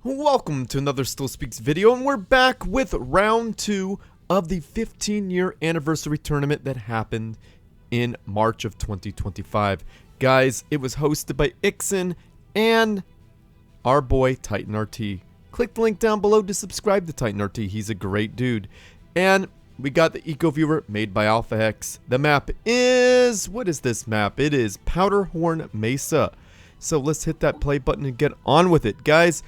Welcome to another Still Speaks video, and we're back with round 2 of the 15-year anniversary tournament that happened in March of 2025. Guys, it was hosted by Ixen and our boy Titan RT. Click the link down below to subscribe to Titan RT. He's a great dude. And we got the Eco Viewer made by Alpha Hex. The map is... what is this map? It is Powderhorn Mesa. So let's hit that play button and get on with it. Guys,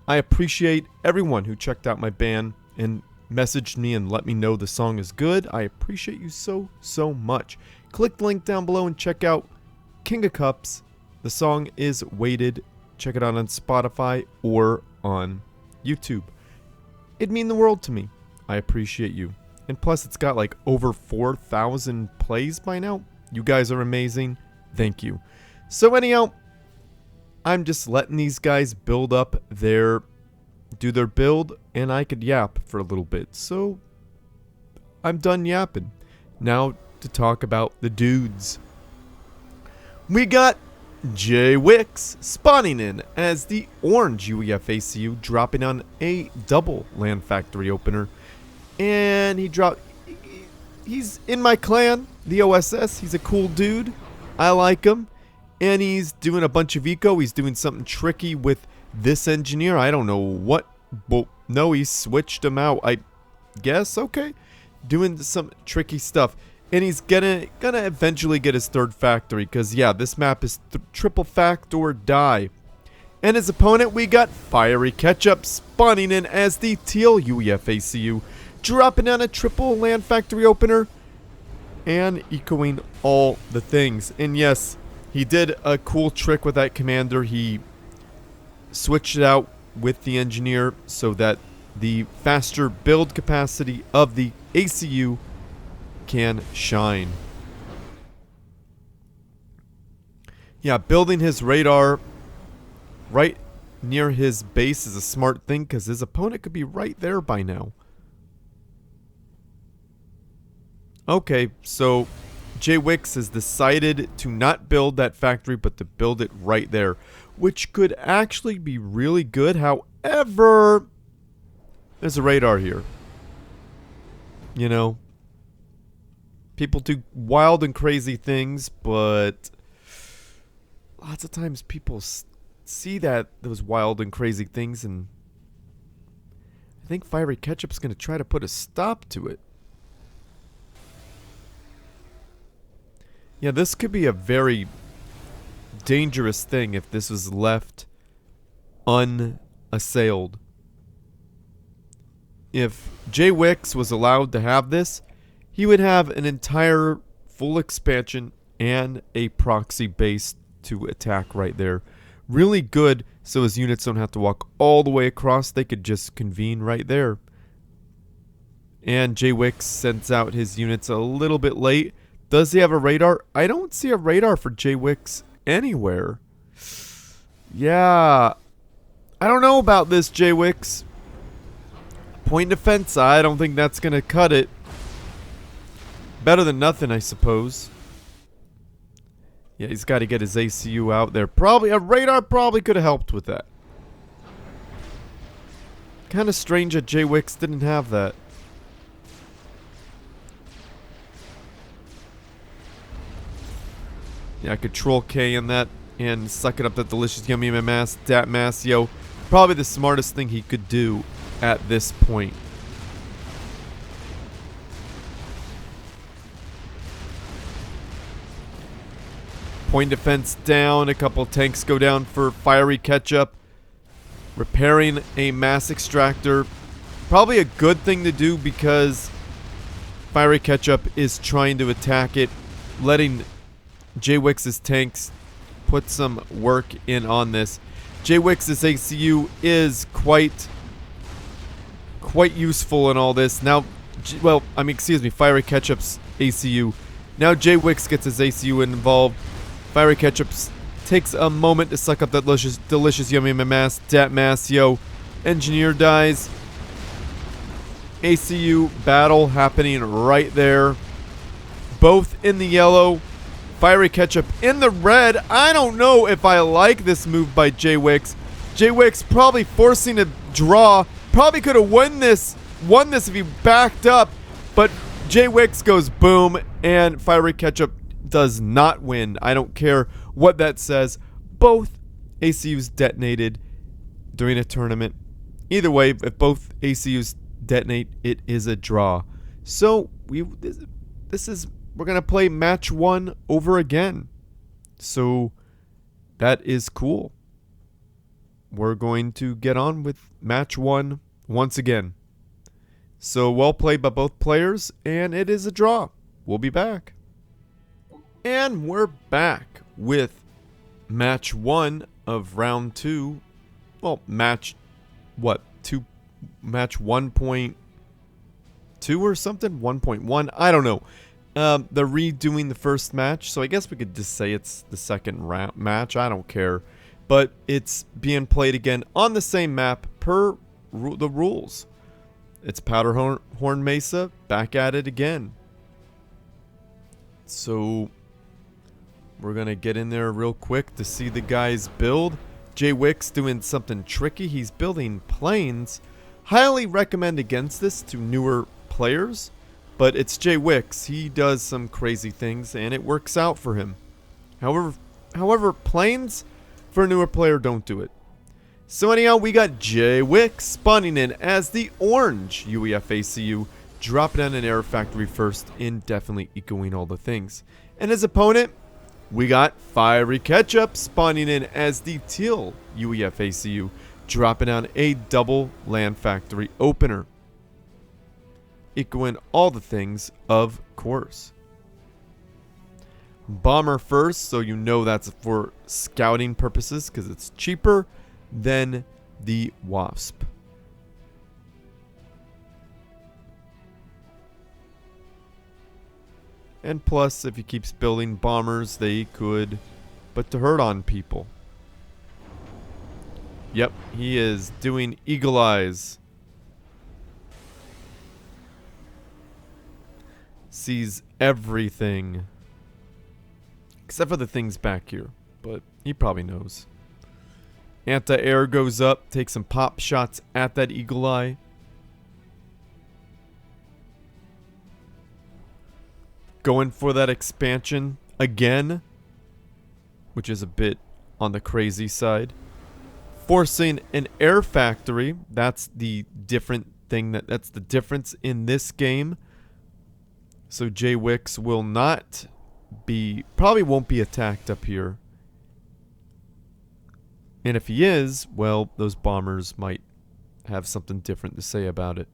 I appreciate everyone who checked out my band and messaged me and let me know the song is good. I appreciate you so much. Click the link down below and check out King of Cups. The song is Weighted. Check it out on Spotify or on YouTube. It'd mean the world to me. I appreciate you. And plus, it's got like over 4,000 plays by now. You guys are amazing. Thank you. So anyhow, I'm just letting these guys build up do their build, and I could yap for a little bit. So I'm done yapping. Now to talk about the dudes. We got Jaywix spawning in as the orange UEF ACU, dropping on a double Land Factory opener. And he's in my clan, the OSS. He's a cool dude. I like him. And he's doing a bunch of eco. He's doing something tricky with this engineer. I don't know what. But no, he switched him out, I guess. Okay. Doing some tricky stuff. And he's gonna eventually get his third factory. Because, yeah, this map is triple fact or die. And his opponent, we got Fieryketchup spawning in as the teal UEF ACU. Dropping down a triple Land Factory opener. And ecoing all the things. And yes, he did a cool trick with that commander. He switched it out with the engineer so that the faster build capacity of the ACU can shine. Yeah, building his radar right near his base is a smart thing because his opponent could be right there by now. Okay, so Jaywix has decided to not build that factory, but to build it right there, which could actually be really good. However, there's a radar here. You know, people do wild and crazy things, but lots of times people see those wild and crazy things, and I think Fieryketchup's going to try to put a stop to it. Yeah, this could be a very dangerous thing if this was left unassailed. If Jaywix was allowed to have this, he would have an entire full expansion and a proxy base to attack right there. Really good, so his units don't have to walk all the way across. They could just convene right there. And Jaywix sends out his units a little bit late. Does he have a radar? I don't see a radar for Jaywix anywhere. Yeah. I don't know about this, Jaywix. Point defense, I don't think that's going to cut it. Better than nothing, I suppose. Yeah, he's got to get his ACU out there. Probably, a radar probably could have helped with that. Kind of strange that Jaywix didn't have that. Yeah, Control K in that and sucking up that delicious yummy mass, dat mass, yo. Probably the smartest thing he could do at this point. Point defense down, a couple tanks go down for Fieryketchup. Repairing a mass extractor. Probably a good thing to do because Fieryketchup is trying to attack it, letting Jaywix's tanks put some work in on this. Jaywix's ACU is quite useful in all this. Now, Fieryketchup's ACU. Now Jaywix gets his ACU involved. Fieryketchup takes a moment to suck up that delicious yummy mass, dat mass, yo. Engineer dies. ACU battle happening right there. Both in the yellow. Fieryketchup in the red. I don't know if I like this move by Jaywix. Jaywix probably forcing a draw. Probably could have won this if he backed up. But Jaywix goes boom, and Fieryketchup does not win. I don't care what that says. Both ACUs detonated during a tournament. Either way, if both ACUs detonate, it is a draw. So we're gonna play match 1 over again. So that is cool. We're going to get on with match 1 once again. So well played by both players, and it is a draw. We'll be back. And we're back with match 1 of round 2. Well, match 1.2 or something? 1.1? I don't know. They're redoing the first match, so I guess we could just say it's the second match. I don't care. But it's being played again on the same map per the rules. It's Powderhorn Mesa, back at it again. So we're going to get in there real quick to see the guys build. Jaywix doing something tricky. He's building planes. Highly recommend against this to newer players, but it's Jaywix. He does some crazy things, and it works out for him. However, planes for a newer player don't do it. So anyhow, we got Jaywix spawning in as the orange UEF ACU, dropping down an air factory first, indefinitely ecoing all the things. And his opponent, we got Fieryketchup spawning in as the teal UEF ACU, dropping down a double land factory opener. Echoing all the things, of course. Bomber first, so you know that's for scouting purposes because it's cheaper than the Wasp. And plus, if he keeps building bombers, they could put to hurt on people. Yep, he is doing eagle eyes. Sees everything. Except for the things back here. But he probably knows. Anti-air goes up. Takes some pop shots at that eagle eye. Going for that expansion again. Which is a bit on the crazy side. Forcing an air factory. That's the different thing. That's the difference in this game. So Jaywix will not be, probably won't be attacked up here. And if he is, well, those bombers might have something different to say about it.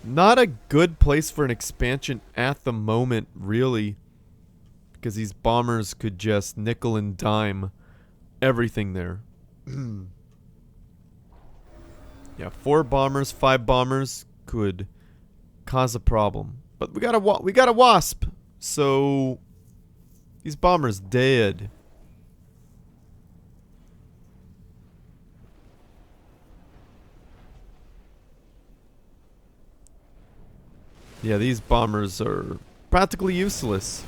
Not a good place for an expansion at the moment, really. Because these bombers could just nickel and dime everything there. Yeah, 4 bombers, 5 bombers could cause a problem. But we got a Wasp. So these bombers dead. Yeah, these bombers are practically useless.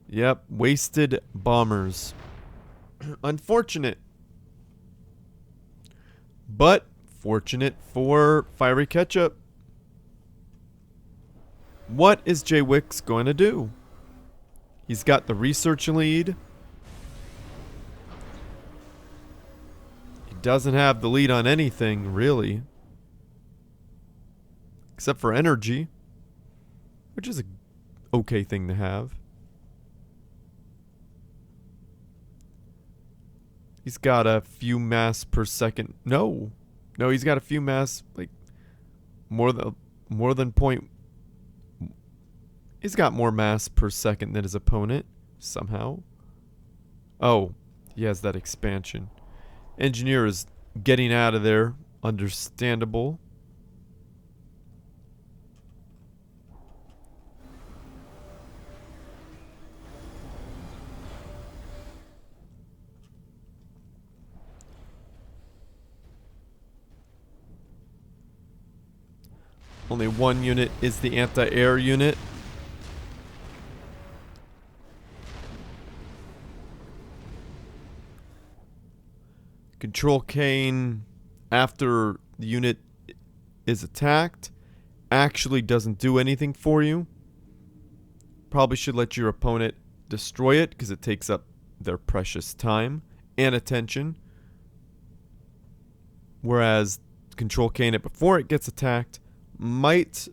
Yep, wasted bombers. Unfortunate. But fortunate for Fieryketchup. What is Jaywix going to do? He's got the research lead. He doesn't have the lead on anything, really. Except for energy. Which is a okay thing to have. He's got a few mass per second. No, he's got a few mass, like more than point. He's got more mass per second than his opponent somehow. Oh, he has that expansion. Engineer is getting out of there. Understandable. Only one unit is the anti-air unit. Control cane, after the unit is attacked, actually doesn't do anything for you. Probably should let your opponent destroy it because it takes up their precious time and attention. Whereas Control cane it before it gets attacked might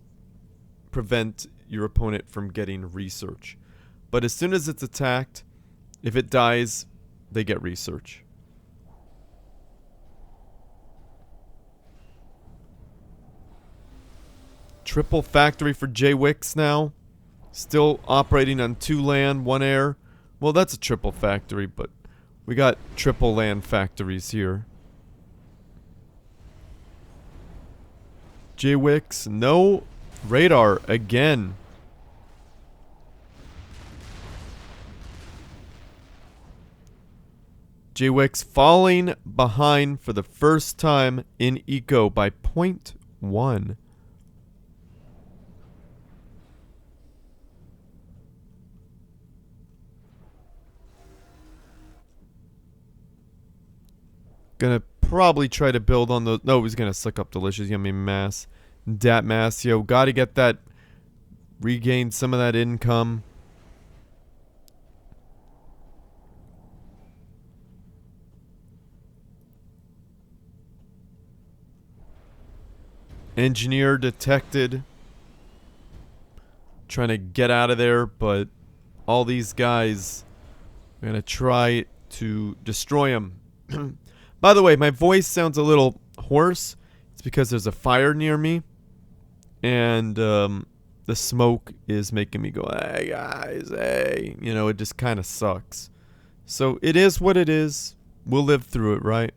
prevent your opponent from getting research. But as soon as it's attacked, if it dies, they get research. Triple factory for Jaywix now. Still operating on 2 land, 1 air. Well, that's a triple factory, but we got triple land factories here. Jaywix, no radar again. Jaywix falling behind for the first time in Eco by 0.1. Gonna probably try to build on those. No, he's gonna suck up delicious yummy mass. Dat mass, yo, gotta get that. Regain some of that income. Engineer detected. Trying to get out of there, but all these guys are gonna try to destroy him. By the way, my voice sounds a little hoarse. It's because there's a fire near me. And the smoke is making me go, hey guys, hey. You know, it just kind of sucks. So it is what it is. We'll live through it, right?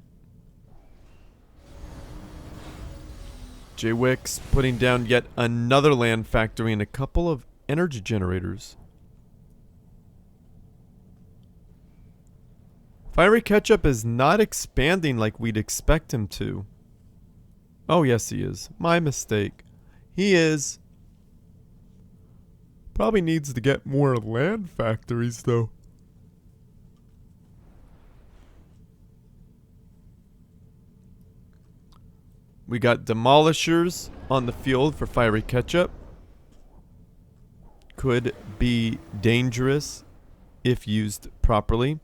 Jaywix putting down yet another land factory and a couple of energy generators. Fieryketchup is not expanding like we'd expect him to. Oh, yes, he is. My mistake. He is. Probably needs to get more land factories, though. We got demolishers on the field for Fieryketchup. Could be dangerous if used properly.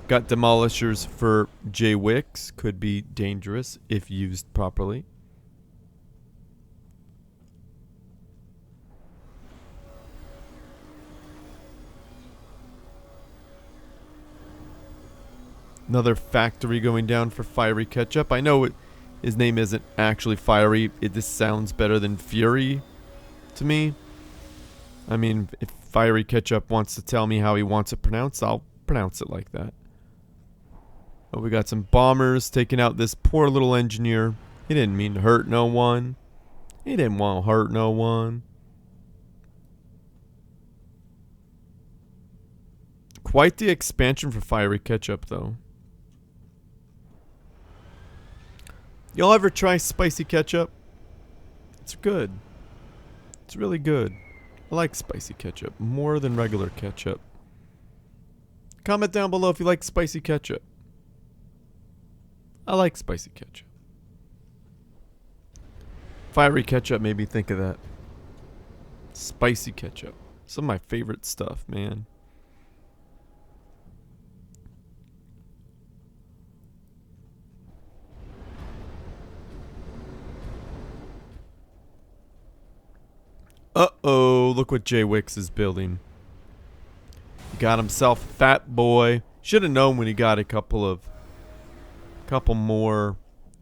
Got demolishers for Jaywix. Could be dangerous if used properly. Another factory going down for Fieryketchup. I know his name isn't actually Fiery. It just sounds better than Fury to me. I mean, if Fieryketchup wants to tell me how he wants it pronounced, I'll pronounce it like that. Oh, we got some bombers taking out this poor little engineer. He didn't mean to hurt no one. He didn't want to hurt no one. Quite the expansion for Fieryketchup, though. Y'all ever try spicy ketchup? It's good. It's really good. I like spicy ketchup more than regular ketchup. Comment down below if you like spicy ketchup. I like spicy ketchup. Fieryketchup made me think of that. Spicy ketchup. Some of my favorite stuff, man. Uh-oh, look what Jaywix is building. He got himself a fat boy. Should have known when he got a couple more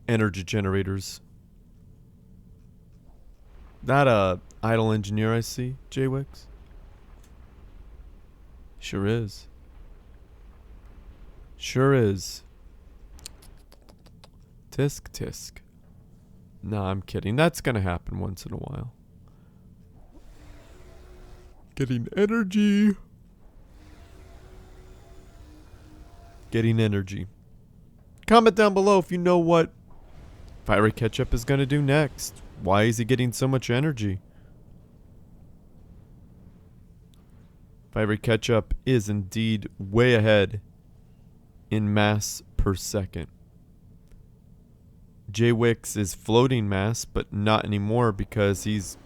energy generators. That idle engineer I see, Jaywix? Sure is. Sure is. Tisk tisk. Nah, I'm kidding. That's gonna happen once in a while. Getting energy. Getting energy. Comment down below if you know what Fieryketchup is going to do next. Why is he getting so much energy? Fieryketchup is indeed way ahead in mass per second. Jaywix is floating mass, but not anymore because he's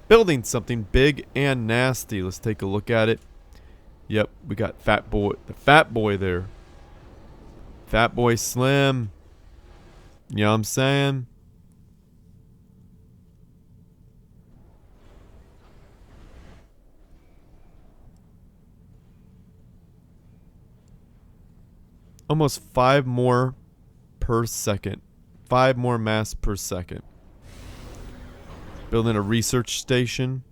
building something big and nasty. Let's take a look at it. Yep, we got the fat boy there. Fat boy Slim. You know what I'm saying? Almost 5 more per second. 5 more mass per second. Building a research station.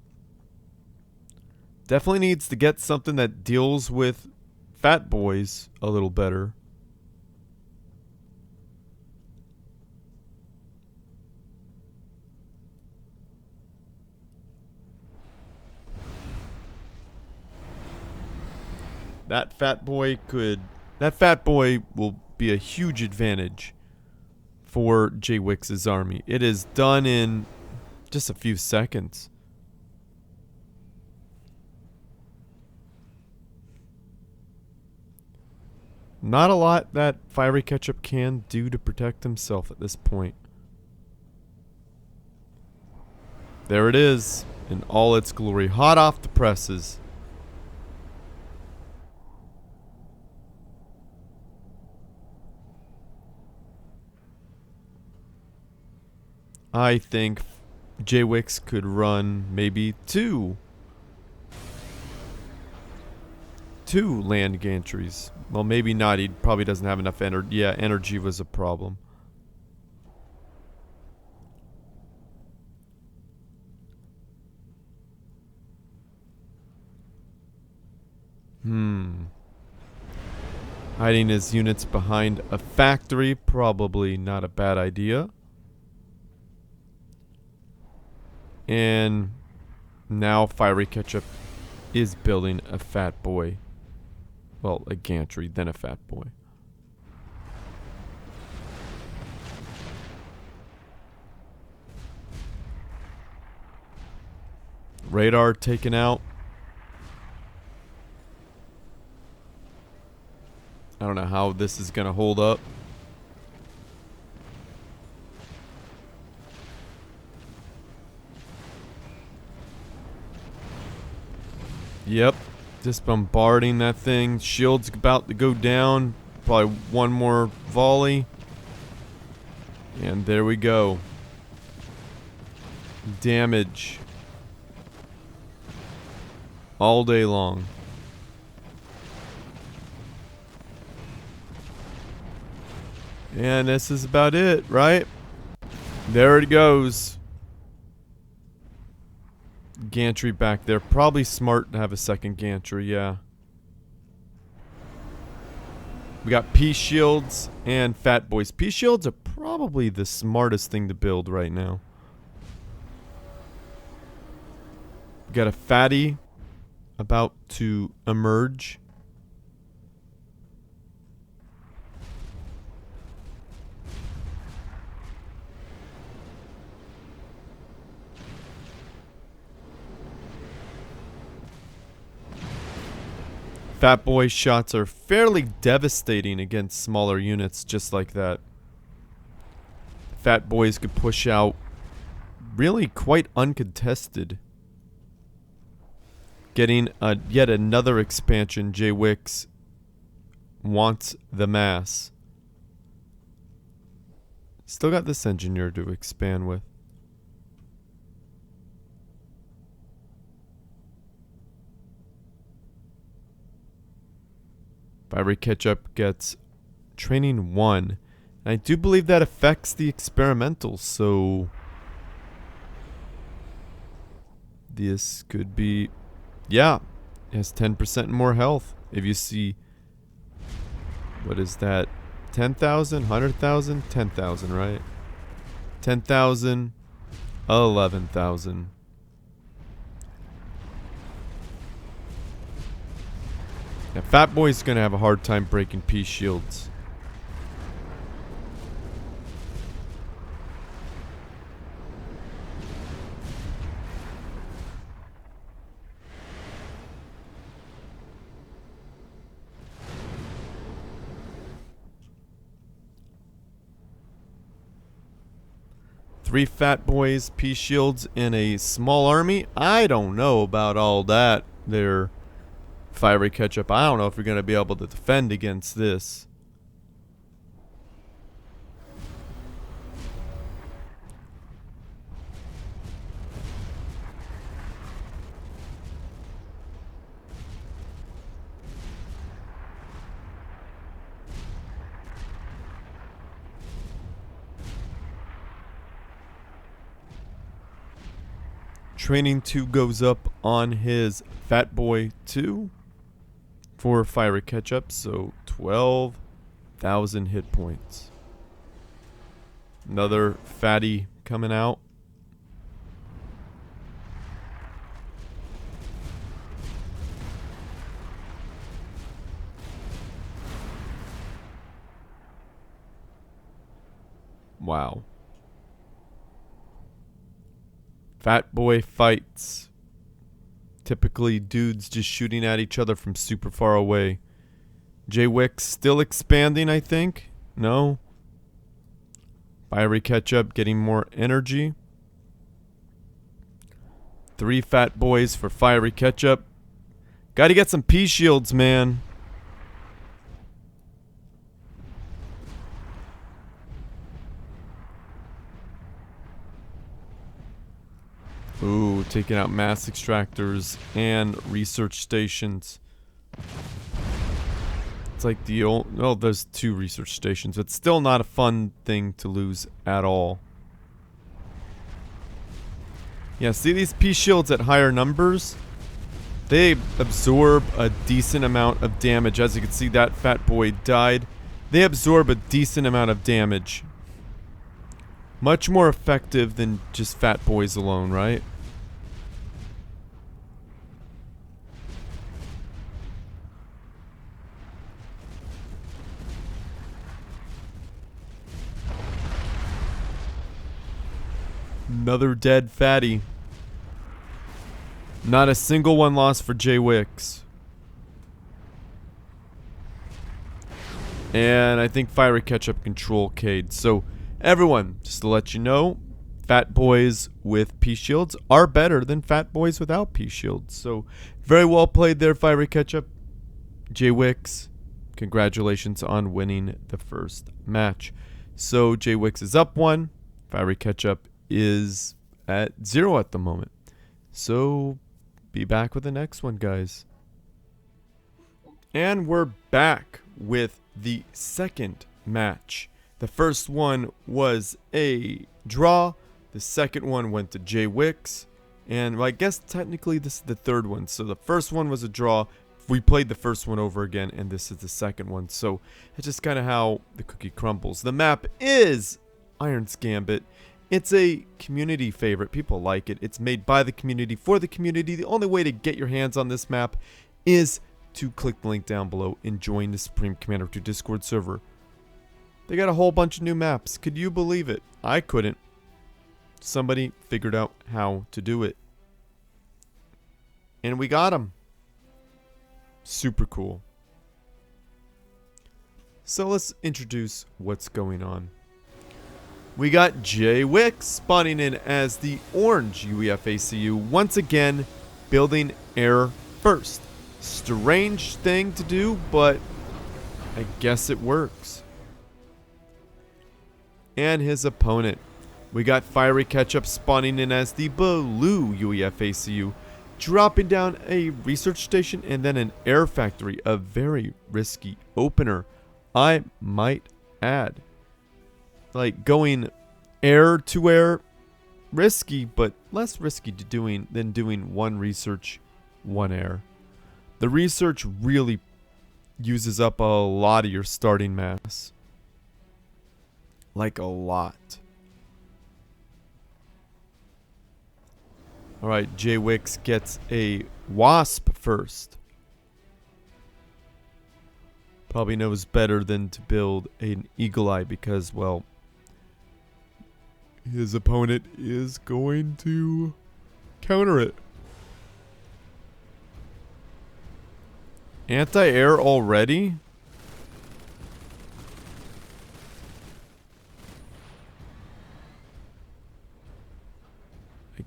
Definitely needs to get something that deals with fat boys a little better. That fat boy will be a huge advantage for Jaywix's army. It is done in just a few seconds. Not a lot that Fieryketchup can do to protect himself at this point. There it is, in all its glory, hot off the presses. I think Jaywix could run maybe two land gantries. Well, maybe not. He probably doesn't have enough energy. Yeah, energy was a problem. Hiding his units behind a factory, probably not a bad idea. And now Fieryketchup is building a fat boy. Well, a gantry, then a fat boy. Radar taken out. I don't know how this is gonna hold up. Yep. Just bombarding that thing. Shield's about to go down. Probably one more volley. And there we go. Damage. All day long. And this is about it, right? There it goes. Gantry back there. Probably smart to have a second gantry, yeah. We got peace shields and fat boys. Peace shields are probably the smartest thing to build right now. We got a fatty about to emerge. Fat boy shots are fairly devastating against smaller units just like that. Fat boys could push out really quite uncontested. Getting yet another expansion. Jaywix wants the mass. Still got this engineer to expand with. Fieryketchup gets training 1. And I do believe that affects the experimentals, so this could be, yeah, it has 10% more health. If you see, what is that? 10,000, 100,000, 10,000, right? 10,000, 11,000. Yeah, Fat Boy's gonna have a hard time breaking peace shields. 3 fat boys, pea shields, and a small army. I don't know about all that there, Fieryketchup. I don't know if you're going to be able to defend against this. Training 2 goes up on his Fat Boy 2 for Fieryketchup, so 12,000 hit points. Another fatty coming out. Wow. Fat boy fights. Typically dudes just shooting at each other from super far away. Jaywix still expanding, I think. No. Fieryketchup getting more energy. 3 fat boys for Fieryketchup. Gotta get some pea shields, man. Ooh, taking out mass extractors and research stations. It's like the old... Oh, there's 2 research stations. It's still not a fun thing to lose at all. Yeah, see these pea shields at higher numbers? They absorb a decent amount of damage. As you can see, that fat boy died. They absorb a decent amount of damage. Much more effective than just fat boys alone, right? Another dead fatty. Not a single one lost for Jaywix. And I think Fieryketchup control Cade. So everyone, just to let you know, fat boys with pea shields are better than fat boys without pea shields. So very well played there, Fieryketchup. Jaywix, congratulations on winning the first match. So Jaywix is up 1. Fieryketchup is at 0 at the moment. So be back with the next one, guys. And we're back with the second match. The first one was a draw. The second one went to Jaywix. And I guess technically this is the third one. So the first one was a draw. We played the first one over again, and this is the second one. So it's just kind of how the cookie crumbles. The map is Iron's Gambit. It's a community favorite. People like it. It's made by the community for the community. The only way to get your hands on this map is to click the link down below and join the Supreme Commander 2 Discord server. They got a whole bunch of new maps. Could you believe it? I couldn't. Somebody figured out how to do it. And we got them. Super cool. So let's introduce what's going on. We got Jaywix spawning in as the orange UEFACU, once again building air first. Strange thing to do, but I guess it works. And his opponent, we got Fieryketchup spawning in as the blue UEFACU, dropping down a research station and then an air factory, a very risky opener, I might add. Like going air to air, risky, but less risky than doing 1 research, 1 air. The research really uses up a lot of your starting mass. Like a lot. Alright, Jaywix gets a wasp first. Probably knows better than to build an eagle eye because, well, his opponent is going to counter it. Anti-air already?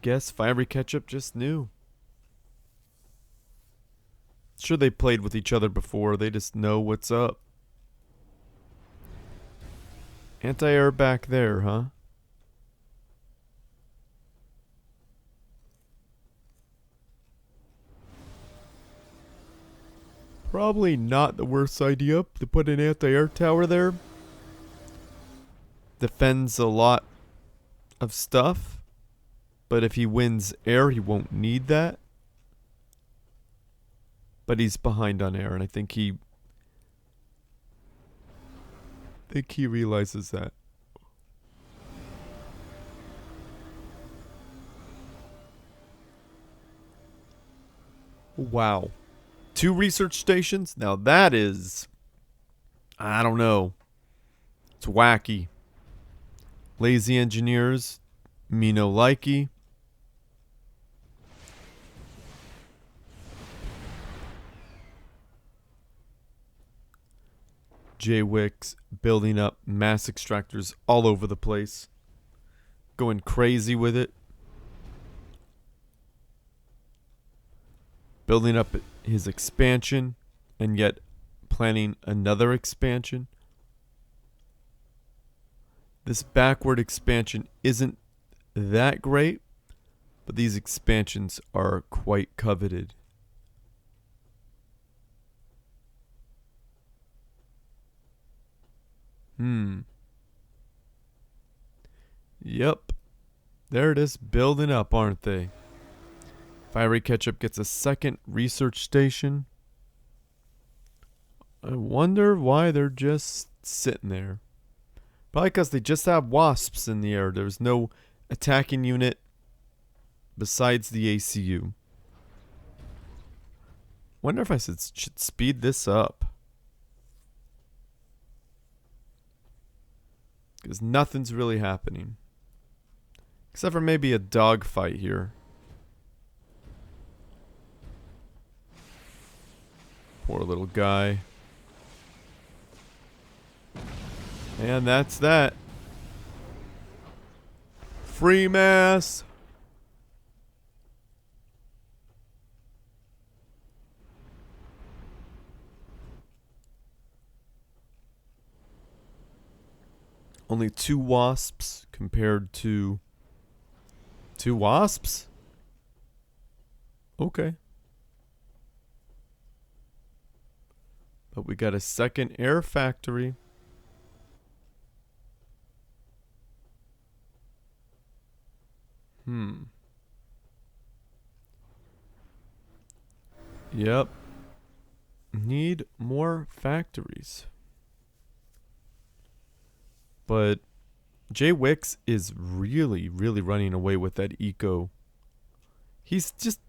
guess Fieryketchup just knew. Sure, they played with each other before. They just know what's up. Anti-air back there, huh? Probably not the worst idea to put an anti-air tower there. Defends a lot of stuff. But if he wins air, he won't need that. But he's behind on air, and I think he realizes that. Wow. 2 research stations? Now that is, I don't know. It's wacky. Lazy engineers, me no likey. Jaywix building up mass extractors all over the place. Going crazy with it. Building up his expansion and yet planning another expansion. This backward expansion isn't that great, but these expansions are quite coveted. Yep. There it is, building up, aren't they? Fieryketchup gets a second research station. I wonder why they're just sitting there. Probably because they just have wasps in the air. There's no attacking unit besides the ACU. Wonder if I should speed this up. Because nothing's really happening. Except for maybe a dogfight here. Poor little guy. And that's that. Free mass. Only 2 wasps compared to 2 wasps? Okay. But we got a second air factory. Yep. Need more factories. But Jaywix is really, really running away with that eco. He's just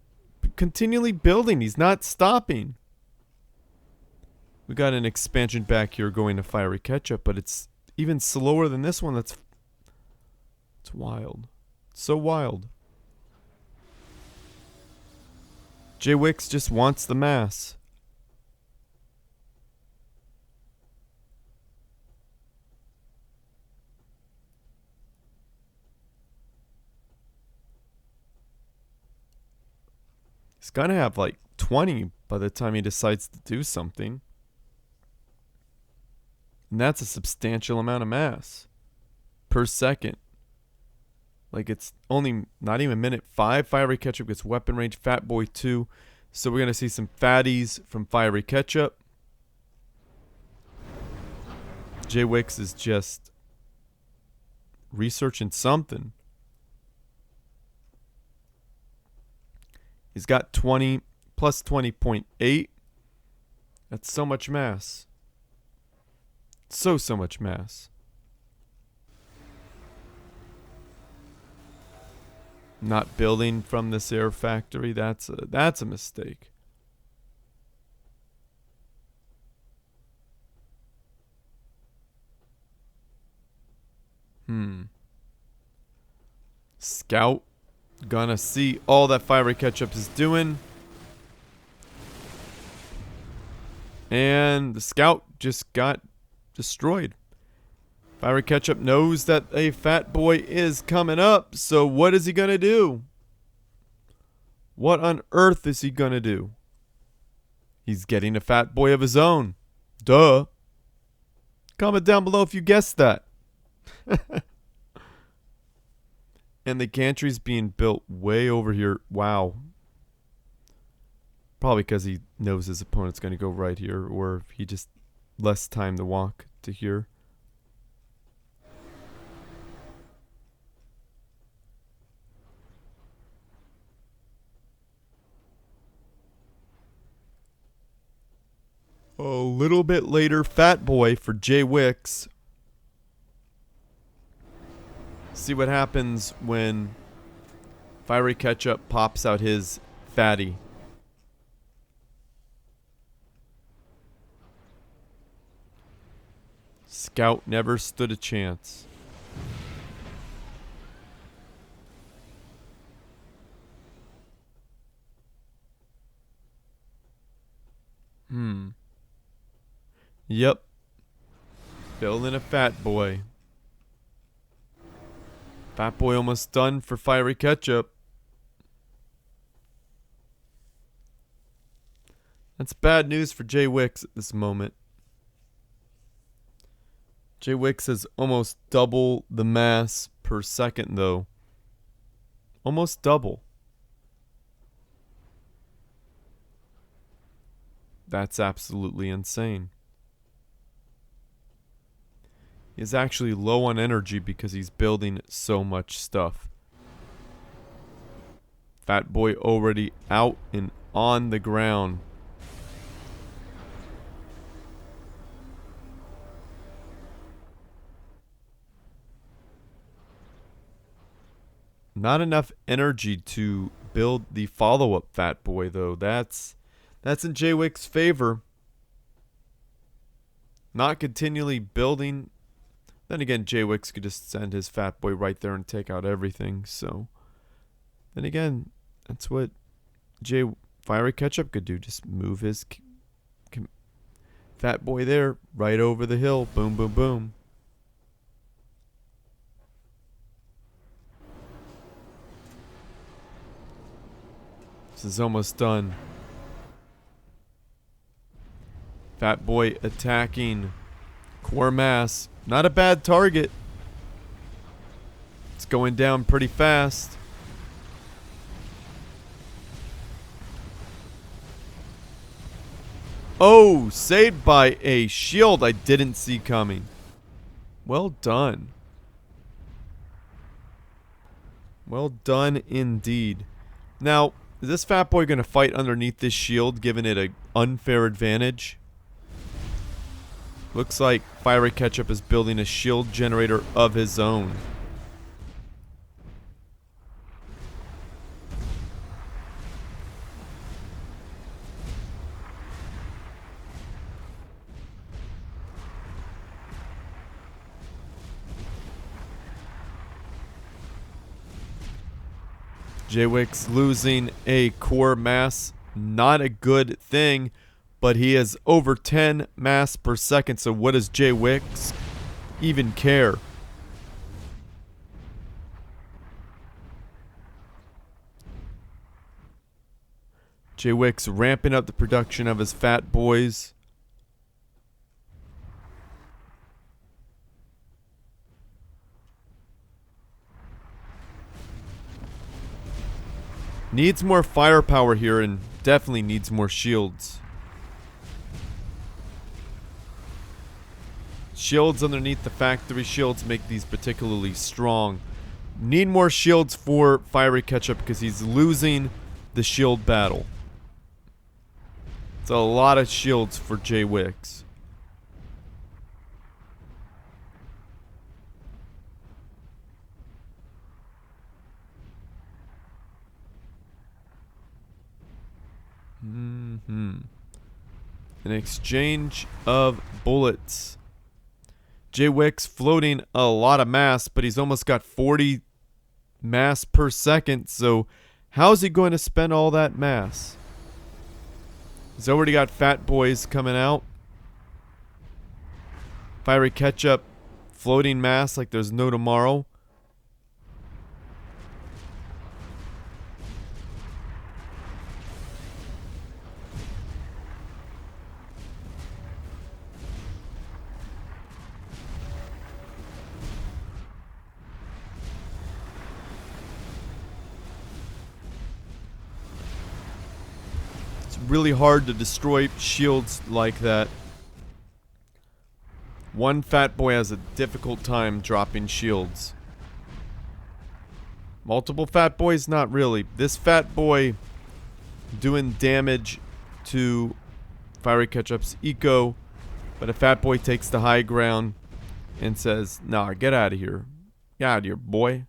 continually building. He's not stopping. We got an expansion back here going to Fieryketchup, but it's even slower than this one. It's wild. It's so wild. Jaywix just wants the mass. He's gonna have like 20 by the time he decides to do something. And that's a substantial amount of mass per second. Like it's only not even minute 5. Fieryketchup gets weapon range. Fat Boy 2. So we're gonna see some fatties from Fieryketchup. Jaywix is just researching something. He's got 20 plus 20.8. That's so much mass. So much mass. Not building from this air factory, that's a mistake. Scout. Gonna see all that Fieryketchup is doing. And the scout just got destroyed. Fieryketchup knows that a Fat Boy is coming up, so what is he gonna do? What on earth is he gonna do? He's getting a fat boy of his own. Duh. Comment down below if you guessed that. And the gantry's being built way over here. Wow. Probably because he knows his opponent's going to go right here, or he just less time to walk to here. A little bit later, Fat Boy for Jaywix. See what happens when Fieryketchup pops out his fatty. Scout never stood a chance. Yep. Building a Fat Boy. Fat Boy almost done for Fieryketchup. That's bad news for Jaywix at this moment. Jaywix has almost double the mass per second, though. Almost double. That's absolutely insane. He's actually low on energy because he's building so much stuff. Fat Boy already out and on the ground. Not enough energy to build the follow-up Fat Boy, though. That's in Jaywix's favor. Not continually building. Then again, Jaywix could just send his Fat Boy right there and take out everything. So, then again, that's what Fieryketchup could do. Just move his Fat Boy there, right over the hill. Boom, boom, boom. This is almost done. Fat Boy attacking core mass. Not a bad target. It's going down pretty fast. Oh, saved by a shield I didn't see coming. Well done. Well done indeed. Now, is this Fat Boy going to fight underneath this shield, giving it an unfair advantage? Looks like Fieryketchup is building a shield generator of his own. Jaywix losing a core mass, not a good thing, but he has over 10 mass per second, so what does Jaywix even care? Jaywix ramping up the production of his Fat Boys. Needs more firepower here and definitely needs more shields. Shields underneath the factory shields make these particularly strong. Need more shields for Fieryketchup because he's losing the shield battle. It's a lot of shields for Jaywix. An exchange of bullets. Jaywix floating a lot of mass, but he's almost got 40 mass per second, so how's he going to spend all that mass? He's already got Fat Boys coming out. Fieryketchup floating mass like there's no tomorrow. really hard to destroy shields like that. One fat boy has a difficult time dropping shields. Multiple fat boys? Not really. This fat boy doing damage to Fieryketchup's eco, but a fat boy takes the high ground and says, "Nah, get out of here. Get out of here, boy."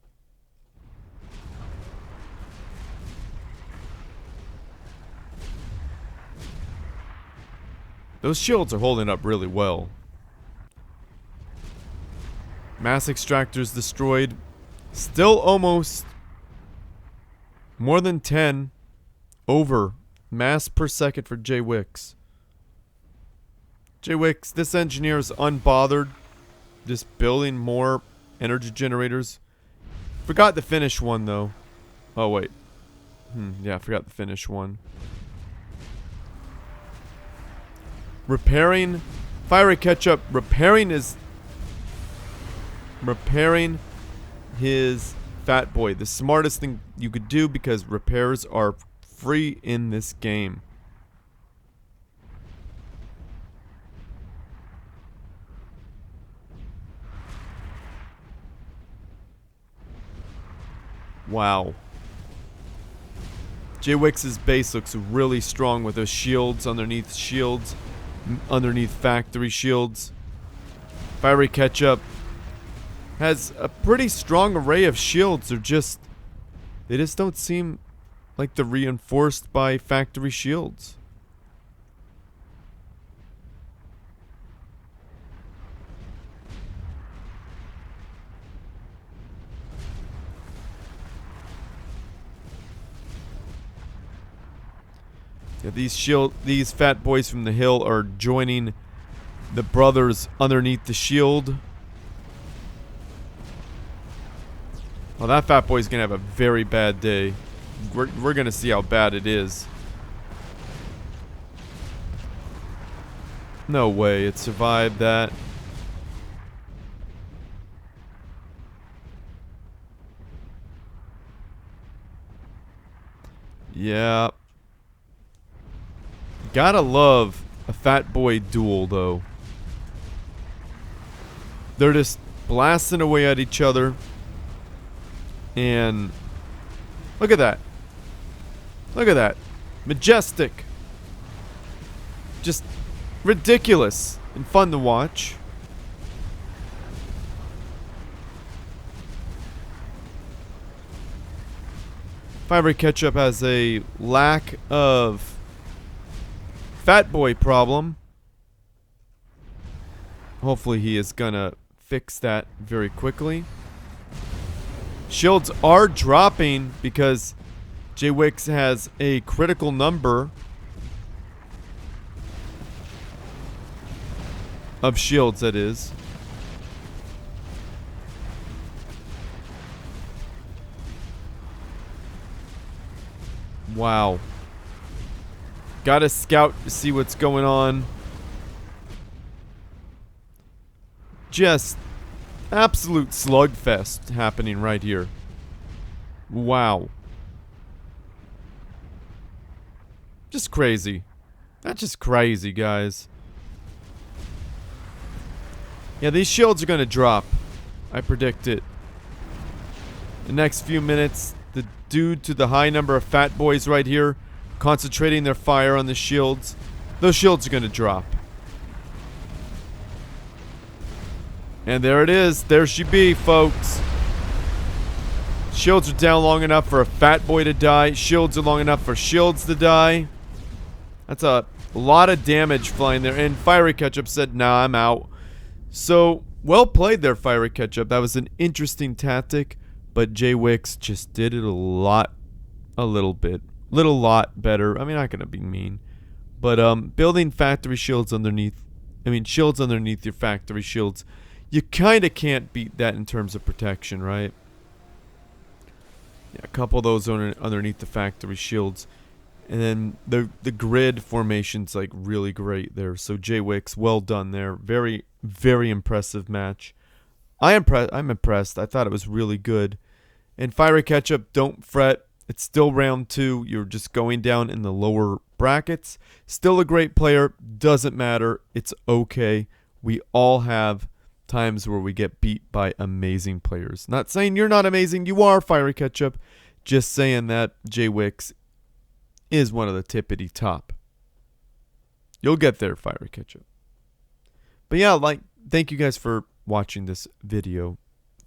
Those shields are holding up really well. Mass extractors destroyed. Still almost more than 10 over mass per second for Jaywix. Jaywix, this engineer is unbothered. Just building more energy generators. Forgot the finish one though. Oh wait. Yeah, I forgot the finish one. Repairing Fieryketchup, repairing his fat boy. The smartest thing you could do, because repairs are free in this game. Wow. Jaywix's base looks really strong with those shields underneath factory shields. Fieryketchup has a pretty strong array of shields. They just don't seem like they're reinforced by factory shields. Yeah, these fat boys from the hill are joining the brothers underneath the shield. Well, that fat boy's gonna have a very bad day. We're gonna see how bad it is. No way it survived that. Yeah. Gotta love a fat boy duel, though. They're just blasting away at each other. And look at that. Look at that. Majestic. Just ridiculous and fun to watch. Fieryketchup has a lack of fat boy problem. Hopefully he is gonna fix that very quickly. Shields are dropping because Jaywix has a critical number of shields, that is. Wow. Gotta scout to see what's going on. Just absolute slugfest happening right here. Wow. Just crazy. That's just crazy, guys. Yeah, these shields are gonna drop. I predict it. The next few minutes, the dude to the high number of fat boys right here, concentrating their fire on the shields. Those shields are gonna drop. And there it is. There she be, folks. Shields are down long enough for a fat boy to die. Shields are long enough for shields to die. That's a lot of damage flying there. And Fieryketchup said, "Nah, I'm out." So, well played there, Fieryketchup. That was an interesting tactic. But Jaywix just did it a lot better. I mean, not gonna be mean. But, building factory shields underneath, shields underneath your factory shields, you kinda can't beat that in terms of protection, right? Yeah, a couple of those underneath the factory shields. And then the grid formation's like really great there. So Jaywix, well done there. Very, very impressive match. I'm impressed. I thought it was really good. And Fieryketchup, don't fret. It's still round 2. You're just going down in the lower brackets. Still a great player. Doesn't matter. It's okay. We all have times where we get beat by amazing players. Not saying you're not amazing. You are, Fieryketchup. Just saying that Jaywix is one of the tippity top. You'll get there, Fieryketchup. But yeah, thank you guys for watching this video.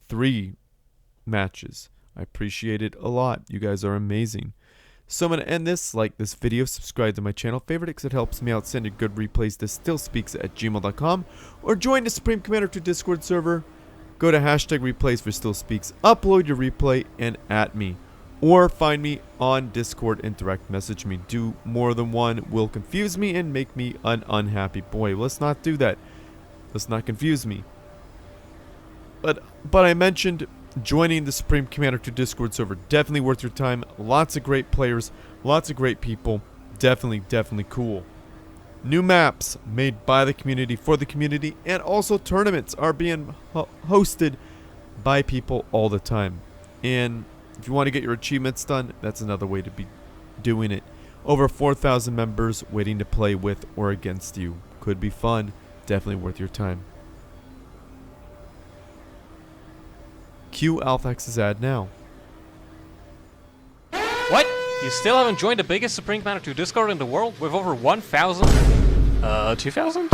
3 matches. I appreciate it a lot. You guys are amazing. So I'm going to end this. Like this video, subscribe to my channel, favorite it because it helps me out. Send your good replays to stillspeaks@gmail.com or join the Supreme Commander 2 Discord server. Go to #replays for stillspeaks, upload your replay, and @ me. Or find me on Discord and direct message me. Do more than one will confuse me and make me an unhappy boy. Let's not do that. Let's not confuse me. But I mentioned joining the Supreme Commander 2 Discord server. Definitely worth your time. Lots of great players. Lots of great people. Definitely cool. New maps made by the community for the community. And also tournaments are being hosted by people all the time. And if you want to get your achievements done, that's another way to be doing it. Over 4,000 members waiting to play with or against you. Could be fun. Definitely worth your time. Cue Alphax's ad now. What? You still haven't joined the biggest Supreme Commander 2 Discord in the world with over 1,000? 2,000?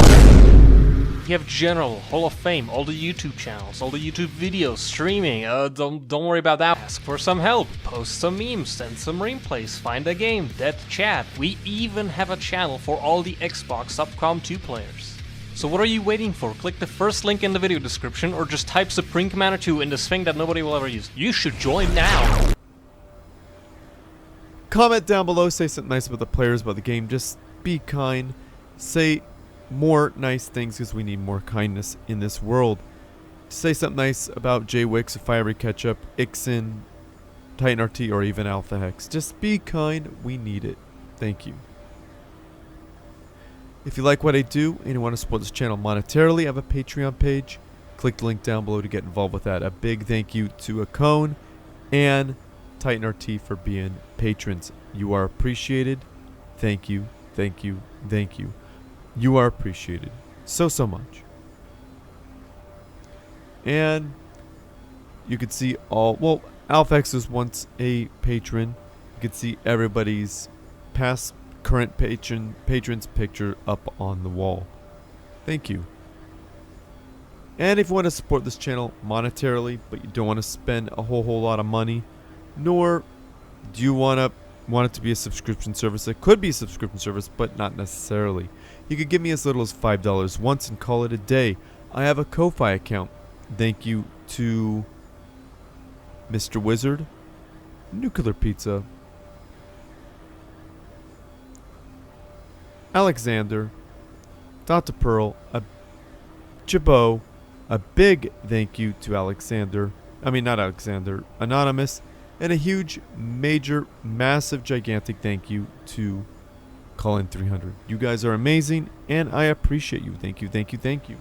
You have General, Hall of Fame, all the YouTube channels, all the YouTube videos, streaming. Don't worry about that. Ask for some help, post some memes, send some replays, find a game, death chat. We even have a channel for all the Xbox Subcom 2 players. So what are you waiting for? Click the first link in the video description or just type Supreme Commander 2 in this thing that nobody will ever use. You should join now! Comment down below, say something nice about the players, about the game. Just be kind. Say more nice things because we need more kindness in this world. Say something nice about Jaywix, Fieryketchup, Ixin, Titan RT, or even Alpha Hex. Just be kind. We need it. Thank you. If you like what I do and you want to support this channel monetarily, I have a Patreon page. Click the link down below to get involved with that. A big thank you to Akone and Titan RT for being patrons. You are appreciated. Thank you, thank you, thank you. You are appreciated so much. And you can see well, Alphax was once a patron. You can see everybody's past current patron's picture up on the wall. Thank you. And if you want to support this channel monetarily, but you don't want to spend a whole lot of money, nor do you want it to be a subscription service, it could be a subscription service, but not necessarily. You could give me as little as $5 once and call it a day. I have a Ko-Fi account. Thank you to Mr. Wizard, Nuclear Pizza, Alexander, Dr. Pearl, Jabo, a big thank you to Anonymous, and a huge, major, massive, gigantic thank you to Colin 300. You guys are amazing, and I appreciate you. Thank you, thank you, thank you.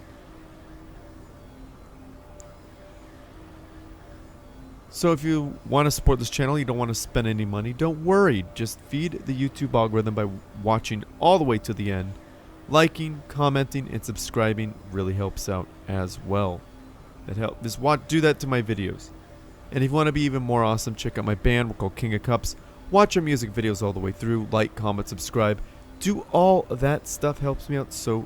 So if you want to support this channel, you don't want to spend any money, don't worry. Just feed the YouTube algorithm by watching all the way to the end. Liking, commenting, and subscribing really helps out as well. Do that to my videos. And if you want to be even more awesome, check out my band. We're called King of Cups. Watch our music videos all the way through. Like, comment, subscribe. Do all of that stuff. Helps me out so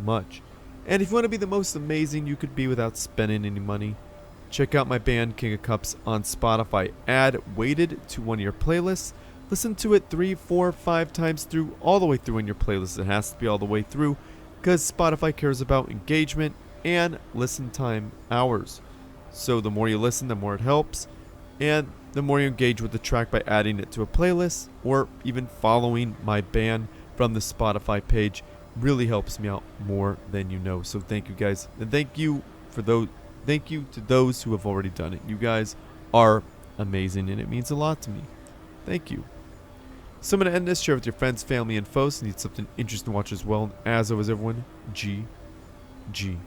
much. And if you want to be the most amazing you could be without spending any money, check out my band King of Cups on Spotify. Add Weighted to one of your playlists. Listen to it 3, 4, 5 times through, all the way through in your playlist. It has to be all the way through because Spotify cares about engagement and listen time hours. So the more you listen, the more it helps. And the more you engage with the track by adding it to a playlist or even following my band from the Spotify page really helps me out more than you know. So thank you guys. And thank you to those who have already done it. You guys are amazing and it means a lot to me. Thank you. So I'm going to end this. Share with your friends, family, and foes. Need something interesting to watch as well. As always, everyone, GG.